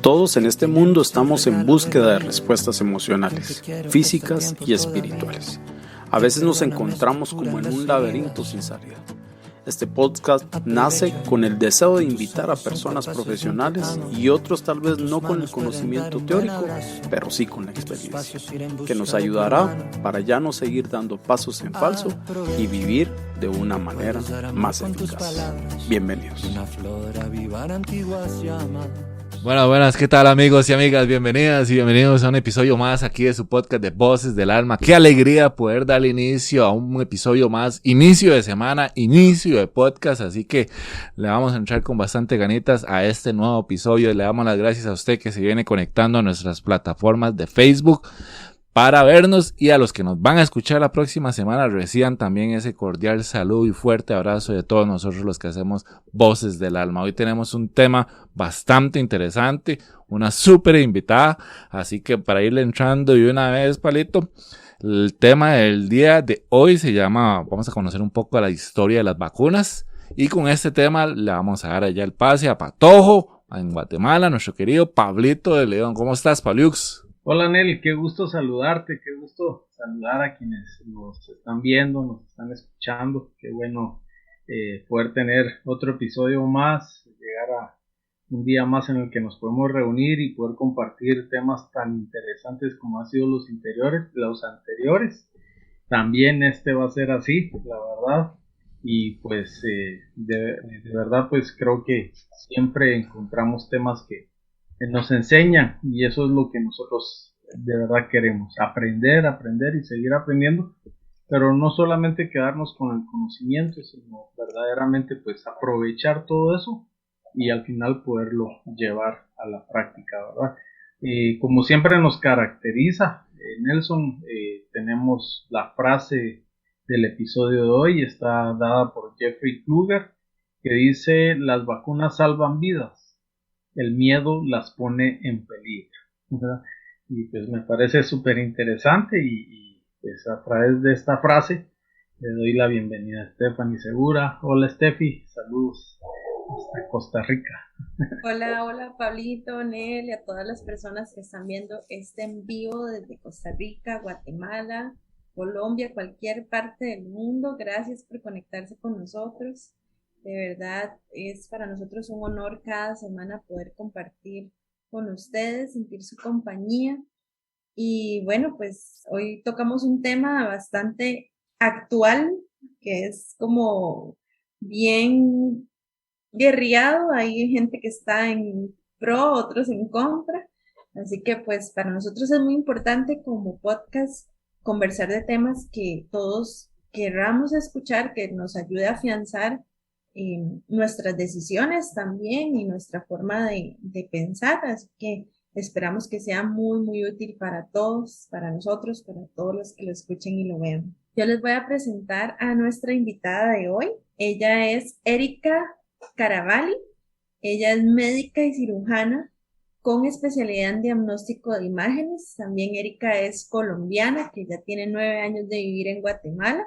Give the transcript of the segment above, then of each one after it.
Todos en este mundo estamos en búsqueda de respuestas emocionales, físicas y espirituales. A veces nos encontramos como en un laberinto sin salida. Este podcast nace con el deseo de invitar a personas profesionales y otros tal vez no con el conocimiento teórico, pero sí con la experiencia, que nos ayudará para ya no seguir dando pasos en falso y vivir de una manera más eficaz. Bienvenidos. Buenas, ¿qué tal amigos y amigas? Bienvenidas y bienvenidos a un episodio más aquí de su podcast de Voces del Alma. Qué alegría poder darle inicio a un episodio más, inicio de semana, inicio de podcast, así que le vamos a entrar con bastante ganitas a este nuevo episodio. Le damos las gracias a usted que se viene conectando a nuestras plataformas de Facebook para vernos, y a los que nos van a escuchar la próxima semana reciban también ese cordial saludo y fuerte abrazo de todos nosotros los que hacemos Voces del Alma. Hoy tenemos un tema bastante interesante, una súper invitada, así que para irle entrando de una vez, Palito, el tema del día de hoy se llama, vamos a conocer un poco la historia de las vacunas, y con este tema le vamos a dar allá el pase a Patojo, en Guatemala, nuestro querido Pablito de León. ¿Cómo estás, Pabliux? Hola Nel, qué gusto saludarte, qué gusto saludar a quienes nos están viendo, nos están escuchando. Qué bueno poder tener otro episodio más, llegar a un día más en el que nos podemos reunir y poder compartir temas tan interesantes como han sido los anteriores. También este va a ser así, la verdad. Y pues de verdad pues creo que siempre encontramos temas que nos enseñan, y eso es lo que nosotros de verdad queremos, aprender y seguir aprendiendo, pero no solamente quedarnos con el conocimiento, sino verdaderamente pues aprovechar todo eso y al final poderlo llevar a la práctica, ¿verdad? Como siempre nos caracteriza, Nelson, tenemos la frase del episodio de hoy, está dada por Jeffrey Kluger, que dice: las vacunas salvan vidas, el miedo las pone en peligro, ¿verdad? Y pues me parece súper interesante, y pues a través de esta frase le doy la bienvenida a Stephanie Segura. Hola Steffi, saludos hasta Costa Rica. Hola Pablito, Nel, y a todas las personas que están viendo este en vivo desde Costa Rica, Guatemala, Colombia, cualquier parte del mundo. Gracias por conectarse con nosotros. De verdad, es para nosotros un honor cada semana poder compartir con ustedes, sentir su compañía. Y bueno, pues hoy tocamos un tema bastante actual, que es como bien guerreado. Hay gente que está en pro, otros en contra. Así que pues para nosotros es muy importante como podcast conversar de temas que todos querramos escuchar, que nos ayude a afianzar nuestras decisiones también y nuestra forma de pensar. Así que esperamos que sea muy útil para todos, para nosotros, para todos los que lo escuchen y lo vean. Yo les voy a presentar a nuestra invitada de hoy. Ella es Erika Caravalli. Ella es médica y cirujana con especialidad en diagnóstico de imágenes. También Erika es colombiana, que ya tiene 9 años de vivir en Guatemala.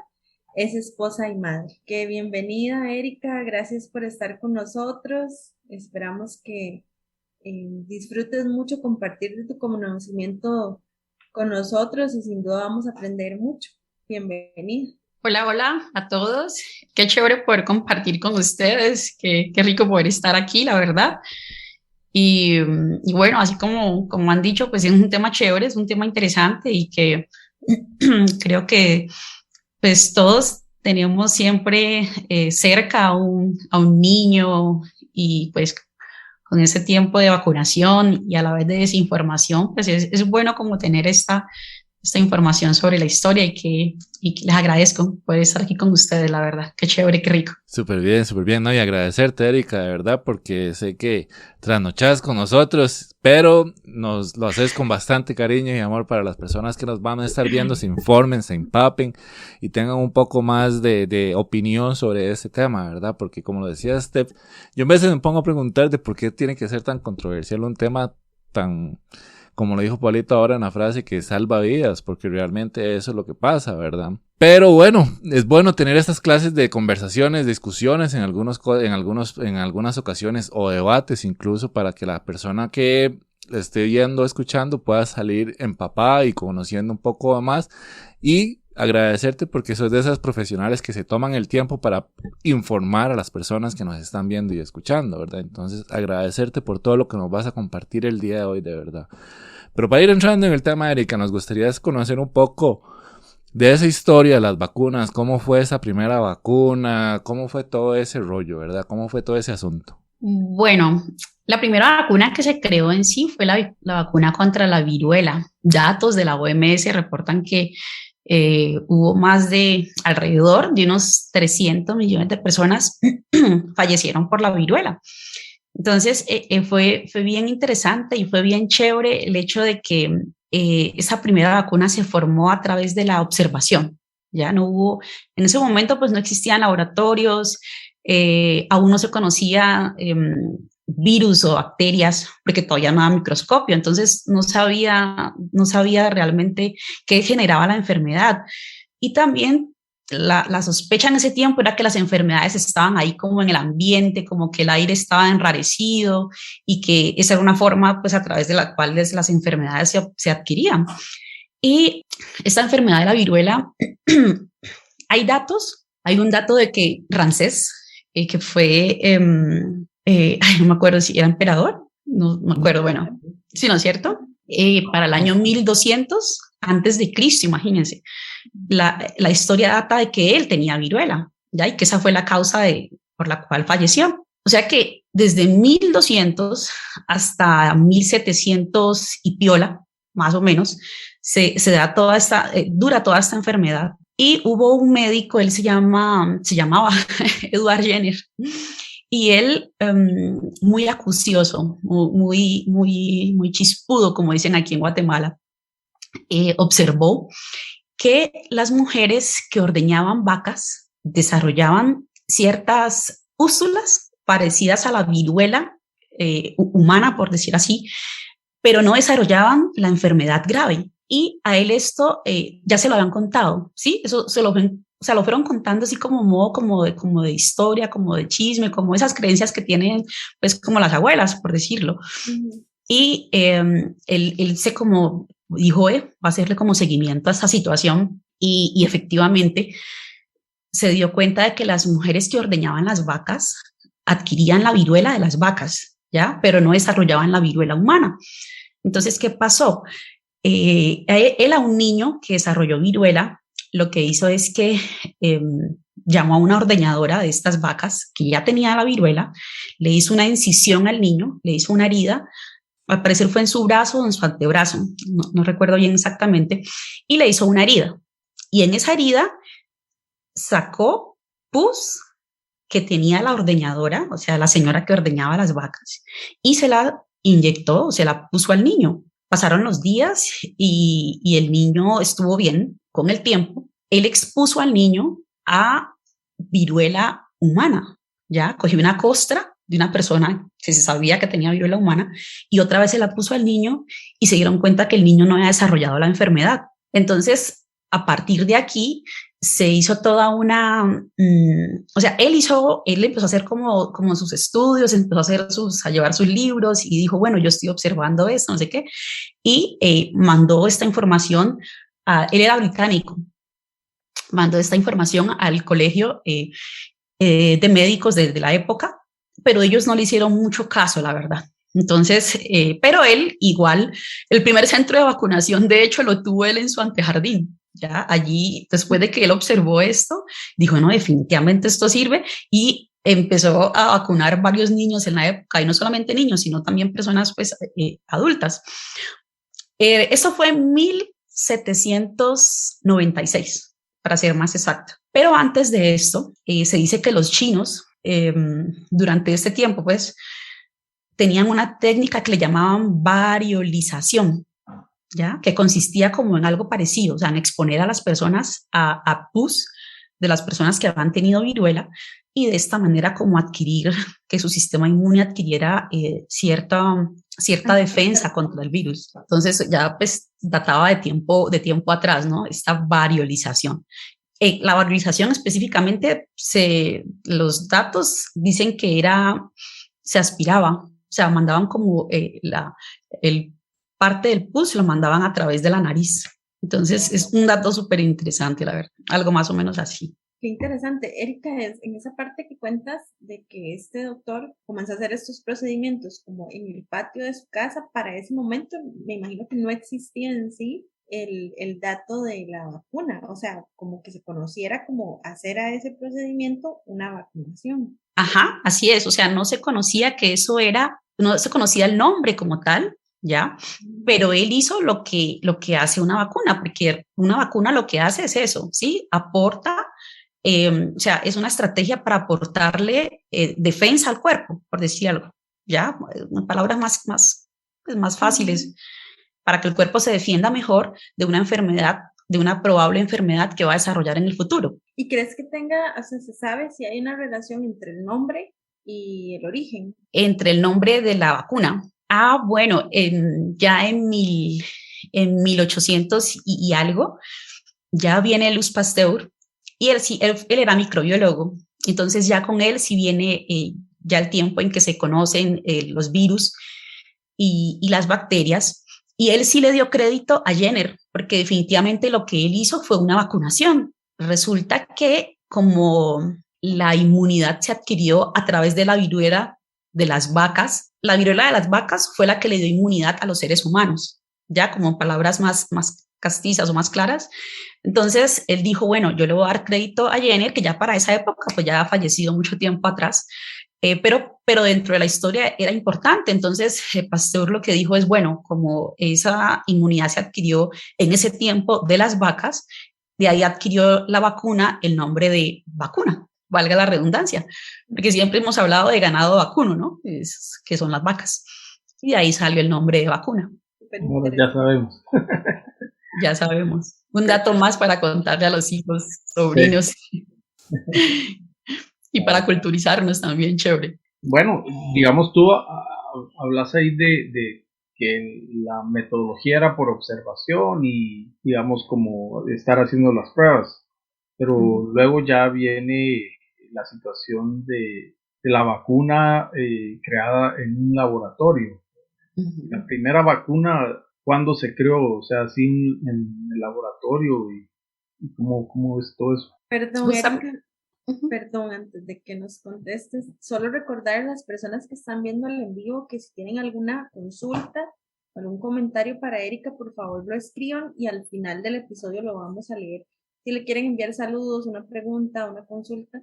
Es esposa y madre. Qué bienvenida, Erika. Gracias por estar con nosotros. Esperamos que disfrutes mucho compartir de tu conocimiento con nosotros, y sin duda vamos a aprender mucho. Bienvenida. Hola a todos. Qué chévere poder compartir con ustedes. Qué rico poder estar aquí, la verdad. Y bueno, así como han dicho, pues es un tema chévere, es un tema interesante, y que creo que pues todos tenemos siempre cerca a un niño, y pues con ese tiempo de vacunación y a la vez de desinformación, pues es bueno como tener esta información sobre la historia, y les agradezco por estar aquí con ustedes, la verdad. Qué chévere, qué rico. Súper bien, ¿no? Y agradecerte, Erika, de verdad, porque sé que trasnochás con nosotros, pero nos lo haces con bastante cariño y amor para las personas que nos van a estar viendo. Se informen, se empapen y tengan un poco más de opinión sobre este tema, ¿verdad? Porque como lo decía Steph, yo a veces me pongo a preguntar de por qué tiene que ser tan controversial un tema tan, como lo dijo Pablito ahora en la frase, que salva vidas, porque realmente eso es lo que pasa, ¿verdad? Pero bueno, es bueno tener estas clases de conversaciones, discusiones en algunas ocasiones o debates incluso para que la persona que esté viendo, escuchando pueda salir empapada y conociendo un poco más y agradecerte porque sos de esas profesionales que se toman el tiempo para informar a las personas que nos están viendo y escuchando, ¿verdad? Entonces agradecerte por todo lo que nos vas a compartir el día de hoy, de verdad. Pero para ir entrando en el tema, Erika, nos gustaría conocer un poco de esa historia de las vacunas, cómo fue esa primera vacuna, cómo fue todo ese rollo, ¿verdad? ¿Cómo fue todo ese asunto? Bueno, la primera vacuna que se creó en sí fue la vacuna contra la viruela. Datos de la OMS reportan que hubo alrededor de unos 300 millones de personas fallecieron por la viruela. Entonces, fue bien interesante y fue bien chévere el hecho de que esa primera vacuna se formó a través de la observación. Ya no hubo, en ese momento pues no existían laboratorios, aún no se conocía virus o bacterias porque todavía no había microscopio, entonces no sabía realmente qué generaba la enfermedad. Y también la sospecha en ese tiempo era que las enfermedades estaban ahí como en el ambiente, como que el aire estaba enrarecido y que esa era una forma pues a través de la cual las enfermedades se adquirían. Y esta enfermedad de la viruela, hay un dato de que Ramsés, que fue, no me acuerdo si era emperador, no me acuerdo, bueno, sí, ¿no es cierto? Para el año 1200 antes de Cristo, imagínense. La historia data de que él tenía viruela, ¿ya? Y que esa fue la causa por la cual falleció. O sea que desde 1200 hasta 1700 y piola, más o menos, se da dura toda esta enfermedad. Y hubo un médico, él se llamaba Edward Jenner, y él, muy acucioso, muy chispudo, como dicen aquí en Guatemala, observó que las mujeres que ordeñaban vacas desarrollaban ciertas úsulas parecidas a la viruela humana, por decir así, pero no desarrollaban la enfermedad grave. Y a él esto ya se lo habían contado, ¿sí? Eso lo fueron contando así como modo como de historia, como de chisme, como esas creencias que tienen, pues, como las abuelas, por decirlo. Uh-huh. Y él se como dijo, va a hacerle como seguimiento a esta situación y efectivamente se dio cuenta de que las mujeres que ordeñaban las vacas adquirían la viruela de las vacas, ¿ya? Pero no desarrollaban la viruela humana. Entonces, ¿qué pasó? Él a un niño que desarrolló viruela, lo que hizo es que llamó a una ordeñadora de estas vacas que ya tenía la viruela, le hizo una incisión al niño, le hizo una herida, al parecer fue en su brazo o en su antebrazo, no recuerdo bien exactamente, y le hizo una herida. Y en esa herida sacó pus que tenía la ordeñadora, o sea, la señora que ordeñaba las vacas, y se la inyectó, se la puso al niño. Pasaron los días y el niño estuvo bien con el tiempo. Él expuso al niño a viruela humana, ¿ya? Cogió una costra de una persona que se sabía que tenía viruela humana y otra vez se la puso al niño y se dieron cuenta que el niño no había desarrollado la enfermedad. Entonces, a partir de aquí, se hizo toda una, o sea, él empezó a hacer como sus estudios, empezó a llevar sus libros y dijo, bueno, yo estoy observando esto, no sé qué, y mandó esta información, él era británico, mandó esta información al colegio de médicos de la época, pero ellos no le hicieron mucho caso, la verdad. Entonces, pero él igual, el primer centro de vacunación, de hecho, lo tuvo él en su antejardín. Ya allí, después de que él observó esto, dijo, no, definitivamente esto sirve y empezó a vacunar varios niños en la época, y no solamente niños, sino también personas pues, adultas. Esto fue en 1796, para ser más exacta. Pero antes de esto, se dice que los chinos, durante este tiempo, pues, tenían una técnica que le llamaban variolización, ¿ya? Que consistía como en algo parecido, o sea, en exponer a las personas a pus de las personas que habían tenido viruela y de esta manera como adquirir, que su sistema inmune adquiriera cierta defensa contra el virus. Entonces ya pues databa de tiempo atrás, ¿no? Esta variolización. La valorización específicamente, los datos dicen que se aspiraba, o sea, mandaban como el parte del pus lo mandaban a través de la nariz. Entonces es un dato súper interesante, la verdad, algo más o menos así. Qué interesante. Erika, en esa parte que cuentas de que este doctor comenzó a hacer estos procedimientos como en el patio de su casa, para ese momento me imagino que no existía en sí el dato de la vacuna, o sea, como que se conociera como hacer a ese procedimiento una vacunación. Ajá, así es, o sea, no se conocía que eso era, no se conocía el nombre como tal, ¿ya? Pero él hizo lo que hace una vacuna, porque una vacuna lo que hace es eso, ¿sí? Aporta, o sea, es una estrategia para aportarle defensa al cuerpo, por decir algo, ¿ya? Palabras más fáciles, para que el cuerpo se defienda mejor de una enfermedad, de una probable enfermedad que va a desarrollar en el futuro. ¿Y crees que tenga, o sea, se sabe si hay una relación entre el nombre y el origen? Entre el nombre de la vacuna. Bueno, ya en 1800 y algo, ya viene Louis Pasteur, y él era microbiólogo. Entonces ya con él sí viene ya el tiempo en que se conocen los virus y las bacterias. Y él sí le dio crédito a Jenner, porque definitivamente lo que él hizo fue una vacunación. Resulta que como la inmunidad se adquirió a través de la viruela de las vacas, la viruela de las vacas fue la que le dio inmunidad a los seres humanos, ya como en palabras más castizas o más claras. Entonces él dijo, bueno, yo le voy a dar crédito a Jenner, que ya para esa época pues ya ha fallecido mucho tiempo atrás, pero dentro de la historia era importante. Entonces Pasteur lo que dijo es, bueno, como esa inmunidad se adquirió en ese tiempo de las vacas, de ahí adquirió la vacuna el nombre de vacuna, valga la redundancia, porque siempre hemos hablado de ganado vacuno, ¿no? Que son las vacas, y de ahí salió el nombre de vacuna. Bueno, ya sabemos. Ya sabemos. Un dato más para contarle a los hijos, sobrinos, sí. Y para culturizarnos también, chévere. Bueno, digamos, tú hablas ahí de que la metodología era por observación y, digamos, como estar haciendo las pruebas, pero luego ya viene la situación de la vacuna creada en un laboratorio. La primera vacuna, ¿cuándo se creó? O sea, así en el laboratorio y cómo es todo eso. Perdón, Erika, perdón, antes de que nos contestes, solo recordar a las personas que están viendo el en vivo que si tienen alguna consulta, algún comentario para Erika, por favor lo escriban y al final del episodio lo vamos a leer. Si le quieren enviar saludos, una pregunta, una consulta,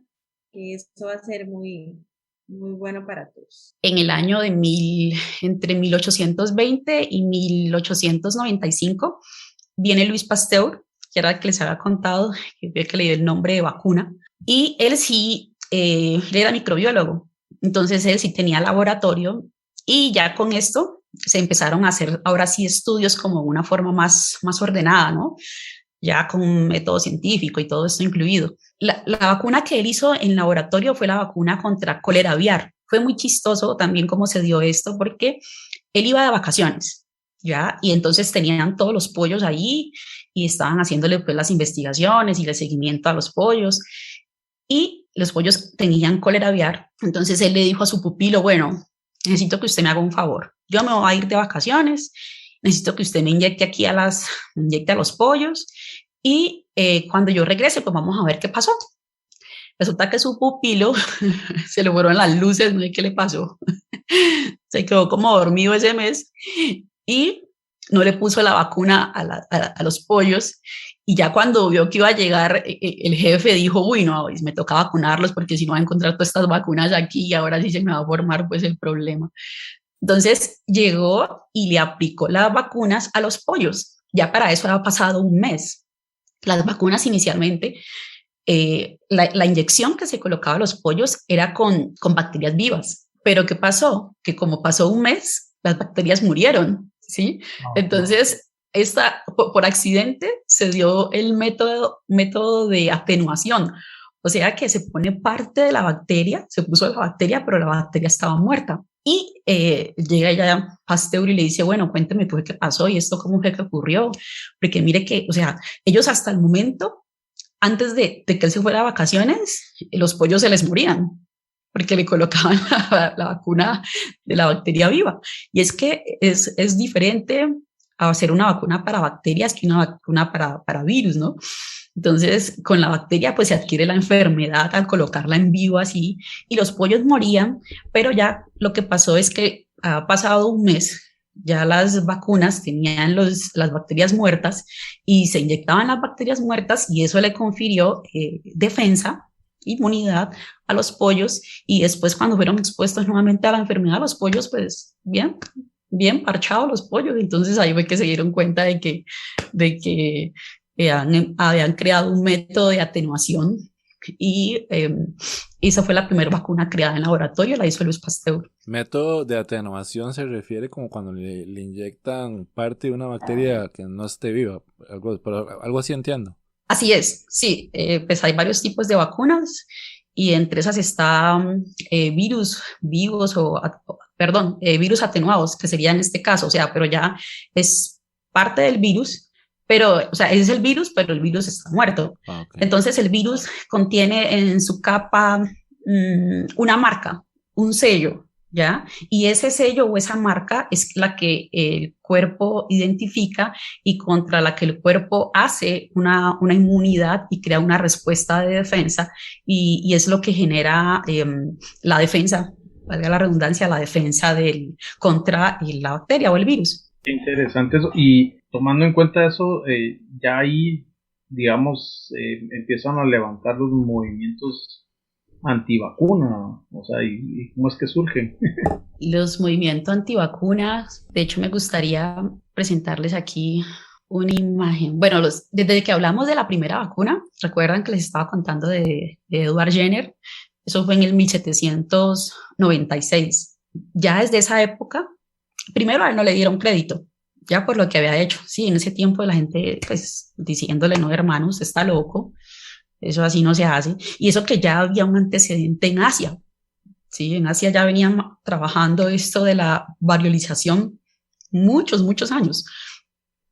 que esto va a ser muy, muy bueno para todos. En el año entre 1820 y 1895 viene Louis Pasteur, que era el que les había contado, que le dio el nombre de vacuna, y él sí, él era microbiólogo, entonces él sí tenía laboratorio y ya con esto se empezaron a hacer ahora sí estudios como una forma más ordenada, ¿no? Ya con un método científico y todo esto incluido. La vacuna que él hizo en laboratorio fue la vacuna contra cólera aviar. Fue muy chistoso también cómo se dio esto, porque él iba de vacaciones, ¿ya? Y entonces tenían todos los pollos ahí y estaban haciéndole pues las investigaciones y el seguimiento a los pollos. Y los pollos tenían cólera aviar. Entonces él le dijo a su pupilo, bueno, necesito que usted me haga un favor. Yo me voy a ir de vacaciones, necesito que usted me inyecte aquí inyecte a los pollos y cuando yo regrese, pues vamos a ver qué pasó. Resulta que su pupilo se le fueron las luces, no sé qué le pasó. Se quedó como dormido ese mes y no le puso la vacuna a los pollos. Y ya cuando vio que iba a llegar, el jefe dijo, uy, no, me toca vacunarlos porque si no va a encontrar todas estas vacunas aquí y ahora sí se me va a formar pues el problema. Entonces llegó y le aplicó las vacunas a los pollos. Ya para eso había pasado un mes. Las vacunas inicialmente, la inyección que se colocaba a los pollos era con bacterias vivas. Pero ¿qué pasó? Que como pasó un mes, las bacterias murieron, ¿sí? Entonces, por accidente se dio el método de atenuación. O sea que se pone parte de la bacteria, se puso la bacteria, pero la bacteria estaba muerta. Y llega ya Pasteur y le dice, bueno, cuénteme qué pasó y esto cómo fue que ocurrió. Porque mire que, o sea, ellos hasta el momento antes de que él se fuera a vacaciones, los pollos se les morían porque le colocaban la vacuna de la bacteria viva. Y es que es diferente a hacer una vacuna para bacterias que una vacuna para virus, ¿no? Entonces, con la bacteria pues se adquiere la enfermedad al colocarla en vivo así, y los pollos morían, pero ya lo que pasó es que ha pasado un mes, ya las vacunas tenían las bacterias muertas y se inyectaban las bacterias muertas y eso le confirió defensa, inmunidad a los pollos, y después cuando fueron expuestos nuevamente a la enfermedad, los pollos pues bien parchados los pollos. Entonces ahí fue que se dieron cuenta de que habían creado un método de atenuación y esa fue la primera vacuna creada en laboratorio, la hizo Louis Pasteur. Método de atenuación se refiere como cuando le inyectan parte de una bacteria que no esté viva, algo así entiendo. Así es, sí, pues hay varios tipos de vacunas y entre esas está virus vivos virus atenuados, que sería en este caso, o sea, pero ya es parte del virus, pero, o sea, es el virus, pero el virus está muerto. Okay. Entonces el virus contiene en su capa una marca, un sello, ¿ya? Y ese sello o esa marca es la que el cuerpo identifica y contra la que el cuerpo hace una inmunidad y crea una respuesta de defensa, y es lo que genera la defensa, valga la redundancia, la defensa contra la bacteria o el virus. Qué interesante eso. Y tomando en cuenta eso, ya ahí, digamos, empiezan a levantar los movimientos antivacuna, o sea, ¿y cómo es que surgen? Los movimientos antivacunas, de hecho me gustaría presentarles aquí una imagen. Bueno, desde que hablamos de la primera vacuna, recuerdan que les estaba contando de Edward Jenner, eso fue en el 1796. Ya desde esa época, primero a él no le dieron crédito, ya por lo que había hecho. Sí, en ese tiempo la gente, pues, diciéndole, no, hermano, usted está loco, eso así no se hace. Y eso que ya había un antecedente en Asia. Sí, en Asia ya venían trabajando esto de la variolización muchos años.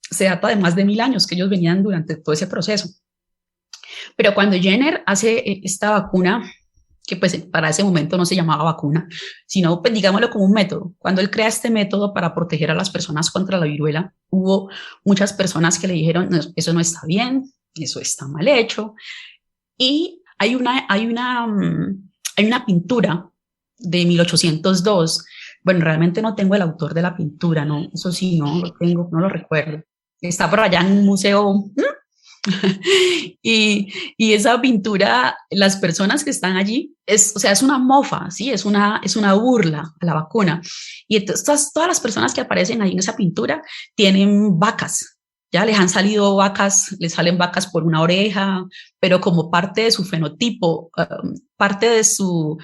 Se trata de más de 1000 años que ellos venían durante todo ese proceso. Pero cuando Jenner hace esta vacuna, que pues para ese momento no se llamaba vacuna, sino pues digámoslo como un método. Cuando él crea este método para proteger a las personas contra la viruela, hubo muchas personas que le dijeron, no, eso no está bien, eso está mal hecho. Y hay una pintura de 1802. Bueno, realmente no tengo el autor de la pintura, no, eso sí, no lo tengo, no lo recuerdo. Está por allá en un museo. y esa pintura, las personas que están allí, es una mofa, ¿sí? Es una burla a la vacuna. Y entonces todas las personas que aparecen ahí en esa pintura tienen vacas. Ya les han salido vacas, les salen vacas por una oreja, pero como parte de su fenotipo, parte de su,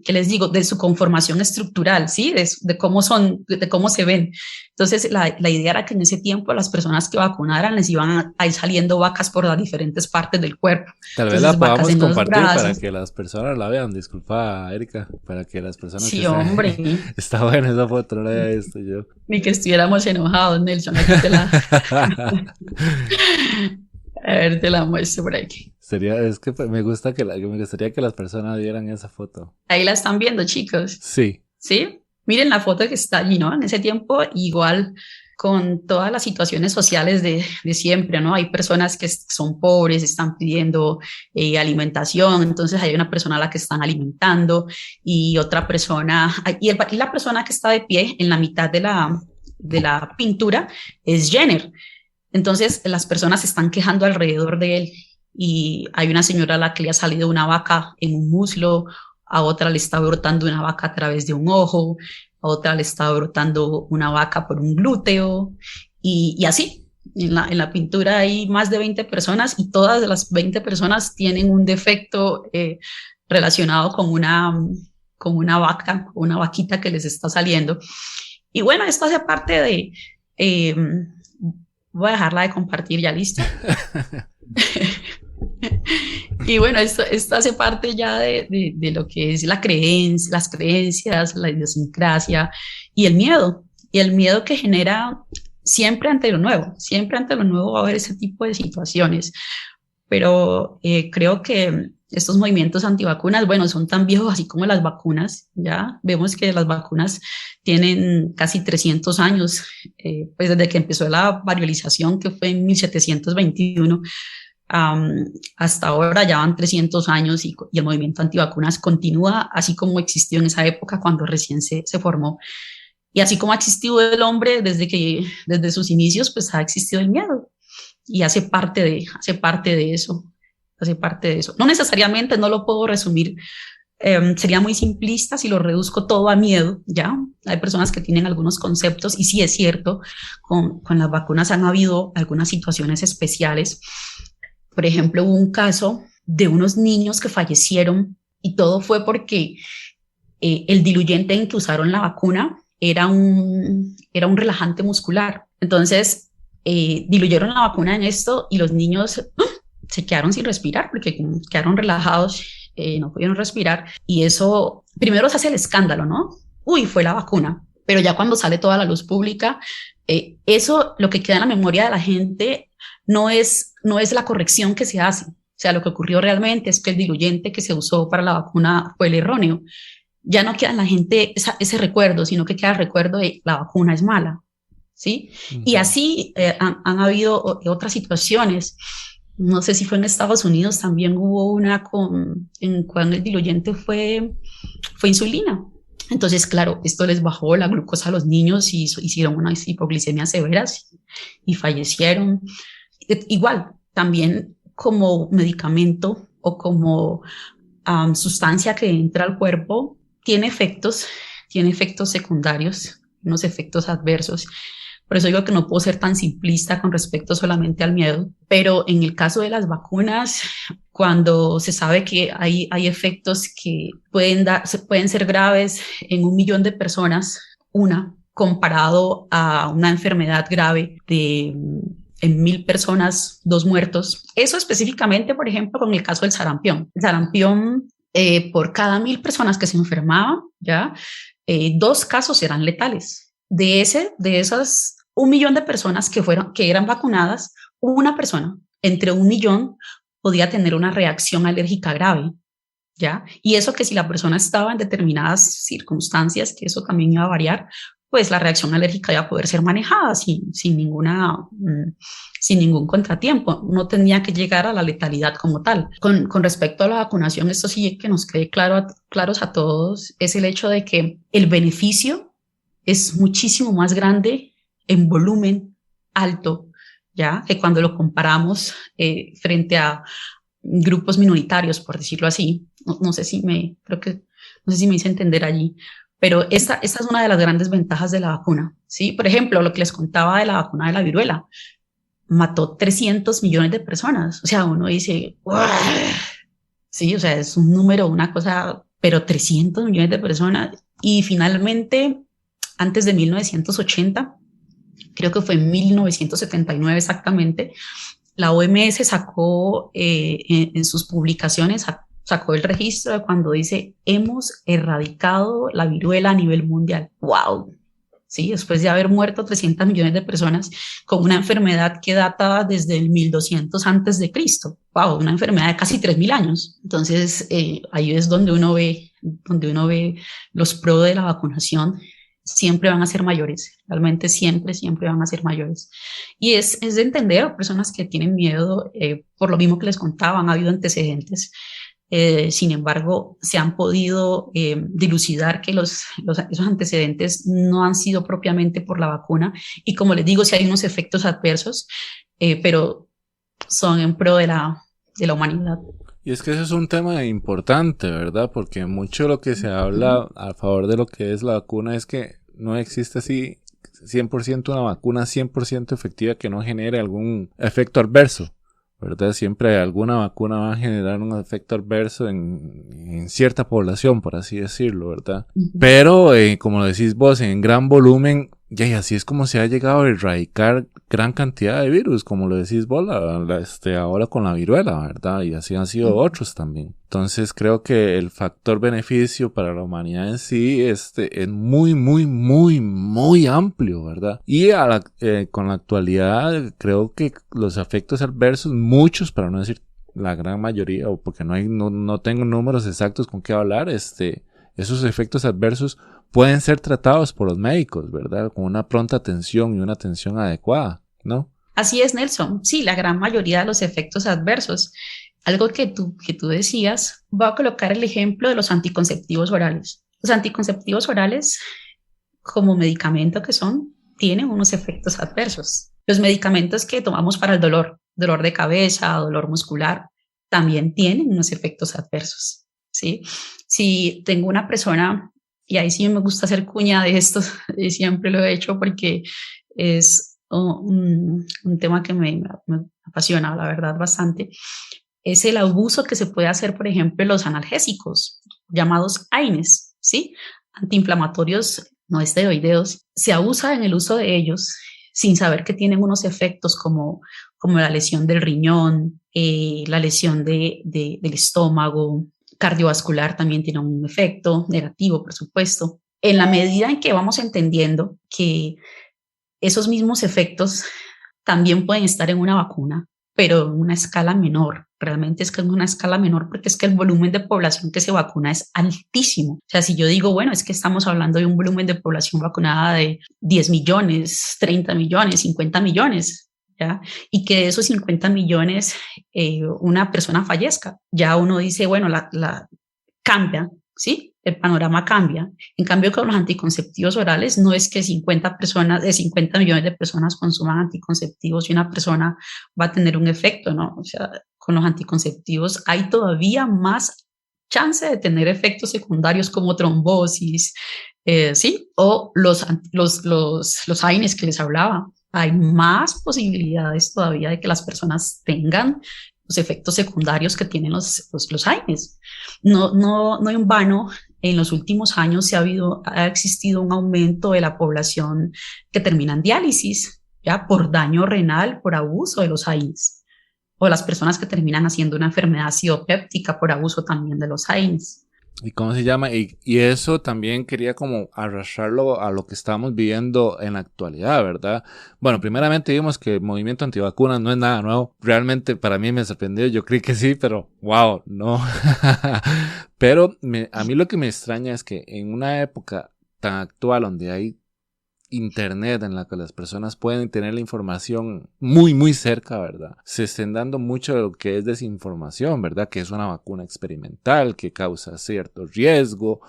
¿qué les digo? De su conformación estructural, ¿sí? De cómo son, de cómo se ven. Entonces, la idea era que en ese tiempo las personas que vacunaran les iban a ir saliendo vacas por las diferentes partes del cuerpo. Tal vez la podamos compartir para que las personas la vean. Disculpa, Erika, para que las personas... Sí, hombre. Está buena esa foto, no la había visto yo. Ni que estuviéramos enojados, Nelson. Aquí te la... A ver, te la muestro por aquí. Es que me gustaría que las personas vieran esa foto. Ahí la están viendo, chicos. Sí. ¿Sí? Miren la foto que está allí, ¿no? En ese tiempo, igual con todas las situaciones sociales de siempre, ¿no? Hay personas que son pobres, están pidiendo alimentación, entonces hay una persona a la que están alimentando y otra persona, y la persona que está de pie en la mitad de la pintura es Jenner. Entonces las personas se están quejando alrededor de él y hay una señora a la que le ha salido una vaca en un muslo, a otra le está brotando una vaca a través de un ojo, a otra le está brotando una vaca por un glúteo y así. En la pintura hay más de 20 personas y todas las 20 personas tienen un defecto relacionado con una vaca, una vaquita que les está saliendo. Y bueno, esto hace parte de... voy a dejarla de compartir ya, listo. Y bueno, esto hace parte ya de lo que es las creencias, la idiosincrasia y el miedo que genera siempre ante lo nuevo va a haber ese tipo de situaciones. pero creo que estos movimientos antivacunas, bueno, son tan viejos así como las vacunas, ya vemos que las vacunas tienen casi 300 años, pues desde que empezó la variolización, que fue en 1721, hasta ahora ya van 300 años y el movimiento antivacunas continúa así como existió en esa época cuando recién se formó. Y así como ha existido el hombre desde sus inicios, pues ha existido el miedo y hace parte de eso. No necesariamente, no lo puedo resumir, sería muy simplista si lo reduzco todo a miedo, ¿ya? Hay personas que tienen algunos conceptos y sí es cierto, con las vacunas han habido algunas situaciones especiales. Por ejemplo, hubo un caso de unos niños que fallecieron y todo fue porque el diluyente en que usaron la vacuna era un relajante muscular. Entonces, diluyeron la vacuna en esto y los niños se quedaron sin respirar porque quedaron relajados, no pudieron respirar. Y eso, primero se hace el escándalo, ¿no? Uy, fue la vacuna. Pero ya cuando sale toda la luz pública, eso lo que queda en la memoria de la gente no es la corrección que se hace. O sea, lo que ocurrió realmente es que el diluyente que se usó para la vacuna fue el erróneo. Ya no queda en la gente ese recuerdo, sino que queda el recuerdo de la vacuna es mala, ¿sí? Uh-huh. Y así han habido otras situaciones. No sé si fue en Estados Unidos, también hubo una cuando el diluyente fue insulina. Entonces, claro, esto les bajó la glucosa a los niños y hicieron unas hipoglicemias severas y fallecieron. Igual, también como medicamento o como sustancia que entra al cuerpo, tiene efectos secundarios, unos efectos adversos. Por eso digo que no puedo ser tan simplista con respecto solamente al miedo, pero en el caso de las vacunas, cuando se sabe que hay efectos que pueden ser graves en 1 millón de personas, comparado a una enfermedad grave en 1,000 personas, 2 muertos. Eso específicamente, por ejemplo, con el caso del sarampión. El sarampión, por cada 1,000 personas que se enfermaban, ¿ya? 2 casos eran letales. De esas 1 millón de personas que eran vacunadas, una persona entre 1 millón podía tener una reacción alérgica grave, ¿ya? Y eso que si la persona estaba en determinadas circunstancias, que eso también iba a variar, pues la reacción alérgica iba a poder ser manejada sin ningún contratiempo. No tenía que llegar a la letalidad como tal. Con respecto a la vacunación, esto sí que nos quede claros a todos, es el hecho de que el beneficio es muchísimo más grande en volumen alto, ¿ya? Que cuando lo comparamos frente a grupos minoritarios, por decirlo así. No sé si me hice entender allí. Pero esta es una de las grandes ventajas de la vacuna, ¿sí? Por ejemplo, lo que les contaba de la vacuna de la viruela, mató 300 millones de personas. O sea, uno dice, ¡wow! Sí, o sea, es un número, una cosa, pero 300 millones de personas. Y finalmente, antes de 1980, creo que fue en 1979 exactamente, la OMS sacó en sus publicaciones, sacó el registro de cuando dice hemos erradicado la viruela a nivel mundial. ¡Wow! Sí, después de haber muerto 300 millones de personas con una enfermedad que data desde el 1200 antes de Cristo. ¡Wow! Una enfermedad de casi 3000 años. Entonces, ahí es donde uno ve los pros de la vacunación. Siempre van a ser mayores, realmente siempre van a ser mayores. Y es de entender a personas que tienen miedo, por lo mismo que les contaba, han habido antecedentes. Sin embargo, se han podido dilucidar que esos antecedentes no han sido propiamente por la vacuna. Y como les digo, sí hay unos efectos adversos, pero son en pro de la humanidad. Y es que eso es un tema importante, ¿verdad? Porque mucho de lo que se habla a favor de lo que es la vacuna es que no existe así 100% una vacuna 100% efectiva que no genere algún efecto adverso, ¿verdad? Siempre alguna vacuna va a generar un efecto adverso en cierta población, por así decirlo, ¿verdad? Pero, como lo decís vos, en gran volumen, y así es como se ha llegado a erradicar gran cantidad de virus, como lo decís vos, ahora con la viruela, ¿verdad? Y así han sido otros también. Entonces creo que el factor beneficio para la humanidad en sí es muy, muy, muy, muy amplio, ¿verdad? Y con la actualidad creo que los efectos adversos, muchos, para no decir la gran mayoría, o porque no tengo números exactos con qué hablar, esos efectos adversos pueden ser tratados por los médicos, ¿verdad? Con una pronta atención y una atención adecuada, ¿no? Así es, Nelson. Sí, la gran mayoría de los efectos adversos. Algo que tú decías, voy a colocar el ejemplo de los anticonceptivos orales. Los anticonceptivos orales, como medicamento que son, tienen unos efectos adversos. Los medicamentos que tomamos para el dolor de cabeza, dolor muscular, también tienen unos efectos adversos, ¿sí? Si tengo una persona, y ahí sí me gusta hacer cuña de esto, y siempre lo he hecho porque es un tema que me apasiona, la verdad, bastante, es el abuso que se puede hacer, por ejemplo, los analgésicos, llamados AINES, ¿sí? Antiinflamatorios no esteroideos. Se abusa en el uso de ellos sin saber que tienen unos efectos como la lesión del riñón, la lesión del estómago, cardiovascular también tiene un efecto negativo, por supuesto. En la medida en que vamos entendiendo que esos mismos efectos también pueden estar en una vacuna, pero en una escala menor. Realmente es que en una escala menor porque es que el volumen de población que se vacuna es altísimo. O sea, si yo digo, bueno, es que estamos hablando de un volumen de población vacunada de 10 millones, 30 millones, 50 millones, ¿ya? Y que de esos 50 millones una persona fallezca. Ya uno dice, bueno, cambia, ¿sí? El panorama cambia. En cambio, con los anticonceptivos orales no es que 50 millones de personas consuman anticonceptivos y una persona va a tener un efecto, ¿no? O sea, con los anticonceptivos hay todavía más chance de tener efectos secundarios como trombosis, ¿sí? O los AINES que les hablaba. Hay más posibilidades todavía de que las personas tengan los efectos secundarios que tienen los AINES. No en vano, en los últimos años ha existido un aumento de la población que termina en diálisis, ya por daño renal, por abuso de los AINES, o las personas que terminan haciendo una enfermedad acidopéptica por abuso también de los AINES. ¿Y cómo se llama? Y eso también quería como arrastrarlo a lo que estamos viviendo en la actualidad, ¿verdad? Bueno, primeramente vimos que el movimiento antivacunas no es nada nuevo. Realmente para mí me sorprendió. Yo creí que sí, pero wow, no. Pero a mí lo que me extraña es que en una época tan actual donde hay internet en la que las personas pueden tener la información muy muy cerca, ¿verdad? Se estén dando mucho de lo que es desinformación, ¿verdad? Que es una vacuna experimental que causa cierto riesgo.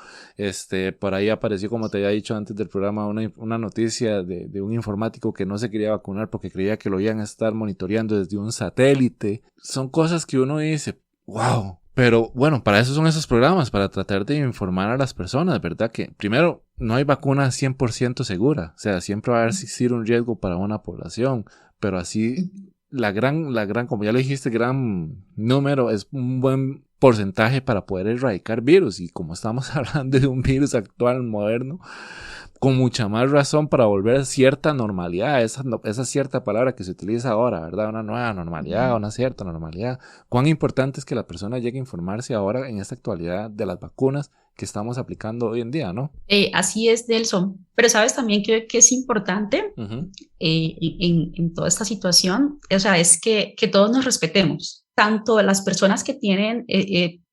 Por ahí apareció, como te había dicho antes del programa, una noticia de un informático que no se quería vacunar porque creía que lo iban a estar monitoreando desde un satélite. Son cosas que uno dice, wow. Pero bueno, para eso son esos programas, para tratar de informar a las personas, ¿verdad? Que primero, no hay vacuna 100% segura, o sea, siempre va a existir un riesgo para una población, pero así la gran, como ya lo dijiste, gran número es un buen porcentaje para poder erradicar virus, y como estamos hablando de un virus actual, moderno, con mucha más razón para volver a cierta normalidad, esa cierta palabra que se utiliza ahora, ¿verdad? Una nueva normalidad, una cierta normalidad. Cuán importante es que la persona llegue a informarse ahora en esta actualidad de las vacunas que estamos aplicando hoy en día, ¿no? Así es, Nelson. Pero sabes también que es importante en toda esta situación, o sea, es que todos nos respetemos. Tanto las personas que tienen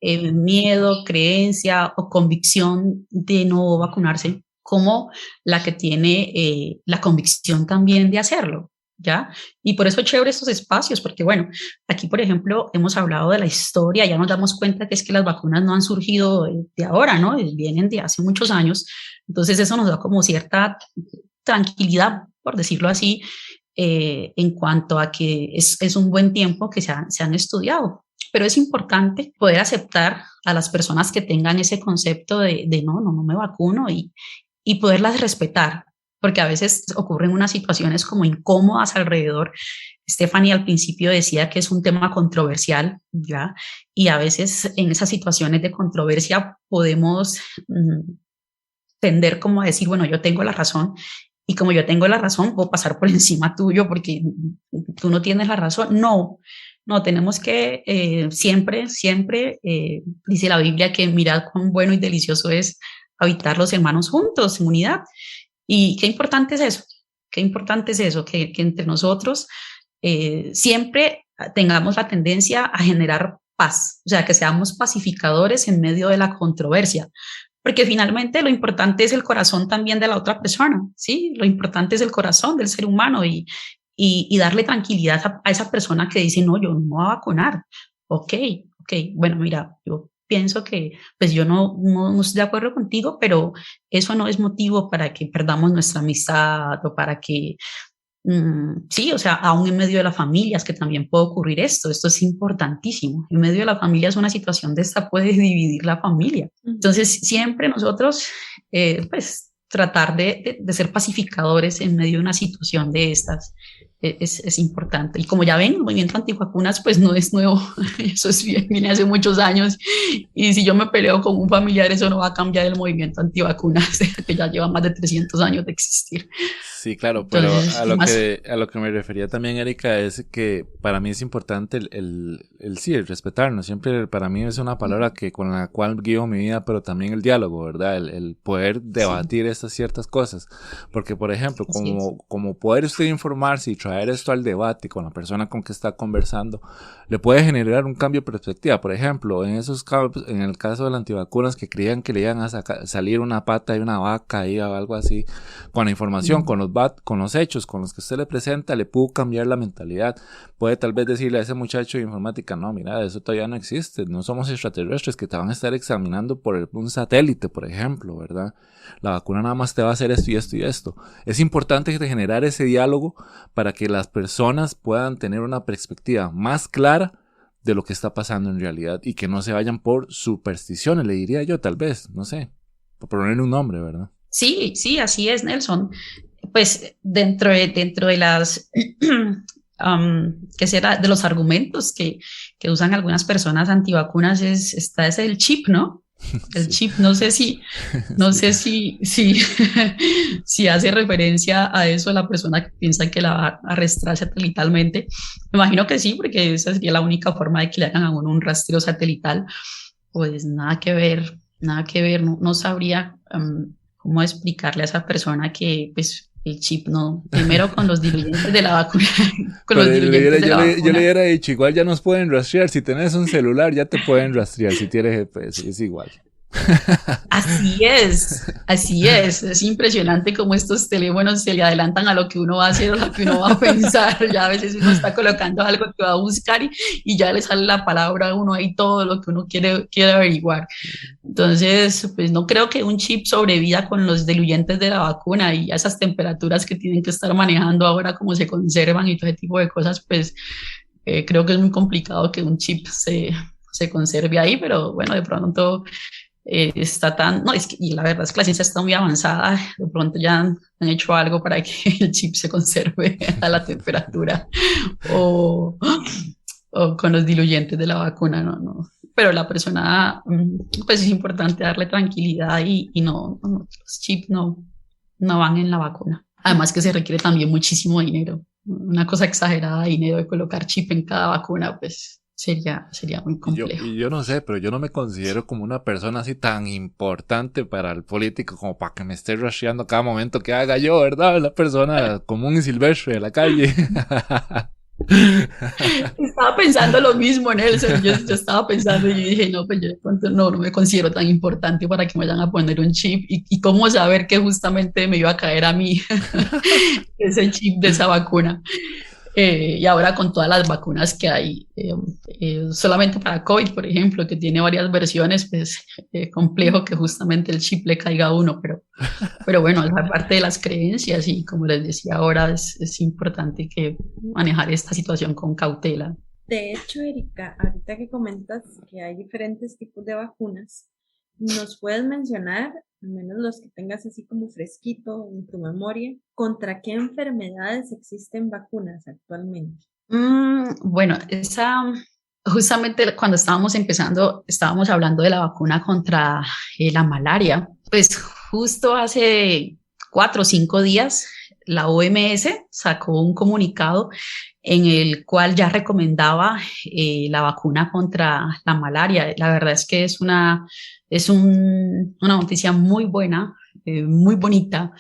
miedo, creencia o convicción de no vacunarse, como la que tiene la convicción también de hacerlo, ¿ya? Y por eso es chévere estos espacios, porque bueno, aquí por ejemplo hemos hablado de la historia, ya nos damos cuenta que es que las vacunas no han surgido de ahora, ¿no? Vienen de hace muchos años, entonces eso nos da como cierta tranquilidad, por decirlo así, en cuanto a que es un buen tiempo que se han estudiado. Pero es importante poder aceptar a las personas que tengan ese concepto de no me vacuno y poderlas respetar, porque a veces ocurren unas situaciones como incómodas alrededor. Stephanie al principio decía que es un tema controversial, ¿ya? Y a veces en esas situaciones de controversia podemos tender como a decir, bueno, yo tengo la razón, y como yo tengo la razón, puedo pasar por encima tuyo porque tú no tienes la razón. No, tenemos que siempre, dice la Biblia que mirad cuán bueno y delicioso es habitar los hermanos juntos en unidad. Y qué importante es eso, que entre nosotros siempre tengamos la tendencia a generar paz, o sea, que seamos pacificadores en medio de la controversia, porque finalmente lo importante es el corazón también de la otra persona, ¿sí? Lo importante es el corazón del ser humano y darle tranquilidad a esa persona que dice, no, yo no me voy a vacunar. Ok, bueno, mira, yo pienso que pues yo no estoy de acuerdo contigo, pero eso no es motivo para que perdamos nuestra amistad o para que, sí, o sea, aún en medio de la familia es que también puede ocurrir esto es importantísimo. En medio de la familia es una situación de esta puede dividir la familia. Entonces, siempre nosotros, pues, tratar de ser pacificadores en medio de una situación de estas es importante. Y como ya ven, el movimiento antivacunas pues no es nuevo, eso viene hace muchos años, y si yo me peleo con un familiar, eso no va a cambiar el movimiento antivacunas, que ya lleva más de 300 años de existir. Sí, claro, pero Entonces, a lo que me refería también, Erika, es que para mí es importante el respetarnos. Siempre para mí es una palabra que con la cual guío mi vida, pero también el diálogo, ¿verdad? El poder debatir estas ciertas cosas. Porque, por ejemplo, como poder usted informarse y traer esto al debate con la persona con que está conversando, le puede generar un cambio de perspectiva. Por ejemplo, en el caso de las antivacunas que creían que le iban a salir una pata de una vaca ahí o algo así, con la información, con los hechos, con los que usted le presenta, le pudo cambiar la mentalidad. Puede tal vez decirle a ese muchacho de informática, no, mira, eso todavía no existe, no somos extraterrestres que te van a estar examinando por un satélite, por ejemplo, ¿verdad? La vacuna nada más te va a hacer esto y esto y esto. Es importante generar ese diálogo para que las personas puedan tener una perspectiva más clara de lo que está pasando en realidad y que no se vayan por supersticiones, le diría yo, tal vez, no sé, por ponerle un nombre, ¿verdad? Sí, así es, Nelson. Pues dentro de las ¿qué será? De los argumentos que usan algunas personas antivacunas está ese el chip, ¿no? El chip, no sé si si hace referencia a eso la persona que piensa que la va a arrastrar satelitalmente. Me imagino que sí, porque esa sería la única forma de que le hagan a uno un rastreo satelital. Pues nada que ver, no sabría cómo explicarle a esa persona que pues el chip no, primero con los diluyentes de la vacuna, yo le hubiera dicho, igual ya nos pueden rastrear, si tenés un celular ya te pueden rastrear, si tienes GPS, es igual. Así es impresionante cómo estos teléfonos se le adelantan a lo que uno va a hacer o lo que uno va a pensar. Ya a veces uno está colocando algo que va a buscar y ya le sale la palabra a uno ahí todo lo que uno quiere averiguar. Entonces, pues no creo que un chip sobreviva con los diluyentes de la vacuna y a esas temperaturas que tienen que estar manejando ahora, como se conservan y todo ese tipo de cosas, pues creo que es muy complicado que un chip se conserve ahí, pero bueno, de pronto está tan, no, es que, y la verdad es que la ciencia está muy avanzada, de pronto ya han hecho algo para que el chip se conserve a la temperatura o con los diluyentes de la vacuna, no. Pero la persona, pues es importante darle tranquilidad y los chips no van en la vacuna. Además que se requiere también muchísimo dinero, una cosa exagerada de dinero de colocar chip en cada vacuna, pues sería muy complejo. Yo no sé, pero yo no me considero como una persona así tan importante para el político como para que me esté rastreando cada momento que haga yo, ¿verdad? La persona común y silvestre de la calle. Estaba pensando lo mismo, Nelson. Yo estaba pensando y dije, no, pues yo de pronto no me considero tan importante para que me vayan a poner un chip y cómo saber que justamente me iba a caer a mí ese chip de esa vacuna. Y ahora con todas las vacunas que hay, solamente para COVID, por ejemplo, que tiene varias versiones, pues complejo que justamente el chip le caiga a uno, pero bueno, es parte de las creencias y como les decía ahora, es importante que manejar esta situación con cautela. De hecho, Erika, ahorita que comentas que hay diferentes tipos de vacunas, ¿nos puedes mencionar, al menos los que tengas así como fresquito en tu memoria, contra qué enfermedades existen vacunas actualmente? Bueno, justamente cuando estábamos empezando, estábamos hablando de la vacuna contra la malaria. Pues justo hace 4 o 5 días, la OMS sacó un comunicado en el cual ya recomendaba la vacuna contra la malaria. La verdad es que es una noticia muy buena, muy bonita,